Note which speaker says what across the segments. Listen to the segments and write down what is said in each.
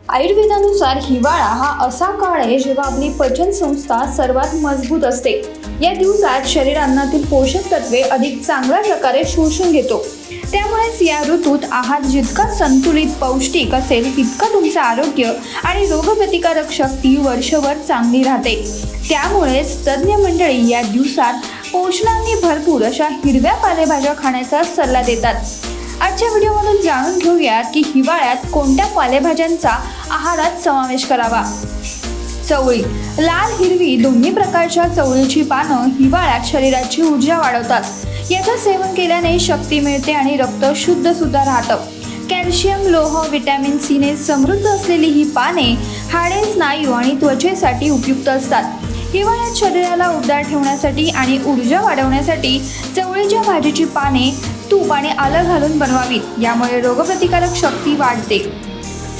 Speaker 1: आयुर्वेदानुसार हिवाळा हा असा काळ आहे जेव्हा आपली पचन संस्था सर्वात मजबूत असते। या दिवसात शरीर अन्नातील पोषक तत्वे अधिक चांगल्या प्रकारे शोषून घेतो। त्यामुळेच या ऋतूत आहार जितका संतुलित पौष्टिक असेल तितका तुमचं आरोग्य आणि रोगप्रतिकारक शक्ती वर्षभर चांगली राहते। त्यामुळेच तज्ज्ञ मंडळी या दिवसात पोषणाने भरपूर अशा हिरव्या पालेभाज्या खाण्याचा सल्ला देतात। आजच्या व्हिडिओमधून जाणून घेऊयात की हिवाळ्यात कोणत्या पालेभाज्यांचा आहारात समावेश करावा। चवळी, लाल हिरवी दोन्ही प्रकारच्या चवळीची पानं हिवाळ्यात शरीराची ऊर्जा वाढवतात। याचं सेवन केल्याने शक्ती मिळते आणि रक्त शुद्ध सुद्धा राहतं। कॅल्शियम, लोह, व्हिटॅमिन सी ने समृद्ध असलेली ही पाने हाडे, स्नायू आणि त्वचेसाठी उपयुक्त असतात। हिवाळ्यात शरीराला उबदार ठेवण्यासाठी आणि ऊर्जा वाढवण्यासाठी चवळीच्या भाजीची पाने तूप आणि आलं घालून बनवावीत, यामुळे रोगप्रतिकारक शक्ती वाढते।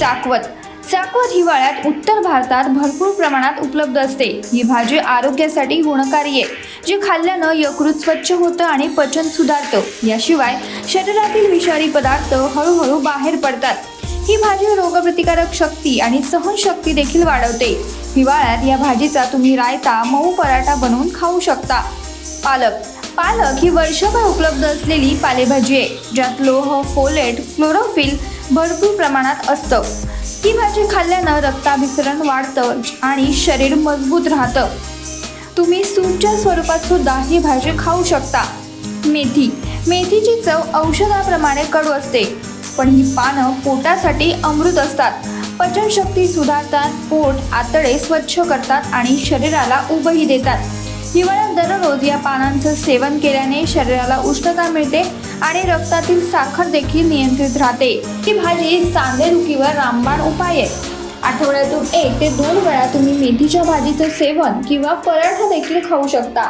Speaker 1: चाकवत हिवाळ्यात उत्तर भारतात भरपूर प्रमाणात उपलब्ध असते। ही भाजी आरोग्यासाठी गुणकारी आहे, जे खाल्ल्यानं यकृत स्वच्छ होतं आणि पचन सुधारतं। याशिवाय शरीरातील विषारी पदार्थ हळूहळू बाहेर पडतात। ही भाजी रोगप्रतिकारक शक्ती आणि सहनशक्ती देखील वाढवते। हिवाळ्यात या भाजीचा तुम्ही रायता, मऊ पराठा बनवून खाऊ शकता। पालक ही वर्षभर उपलब्ध असलेली पालेभाजी आहे, ज्यात लोह, फोलेट, क्लोरोफिल भरपूर प्रमाणात असतं। ही भाजी खाल्ल्यानं रक्ताभिसरण वाढतं आणि शरीर मजबूत राहतं। तुम्ही सूपच्या स्वरूपात सुद्धा ही भाजी खाऊ शकता। मेथीची चव औषधाप्रमाणे कडू असते, पण ही पानं पोटासाठी अमृत असतात। पचनशक्ती सुधारतात, पोट, आतडे स्वच्छ करतात आणि शरीराला उबही देतात। हिवाळ्यात दररोज या पानांचं सेवन केल्याने शरीराला उष्णता मिळते आणि रक्तातील साखर देखील नियंत्रित राहते। ही भाजी सांधेदुखीवर रामबाण उपाय आहे। आठवड्यातून 1 ते 2 वेळा तुम्ही मेथीच्या भाजीचं सेवन किंवा पराठा देखील खाऊ शकता।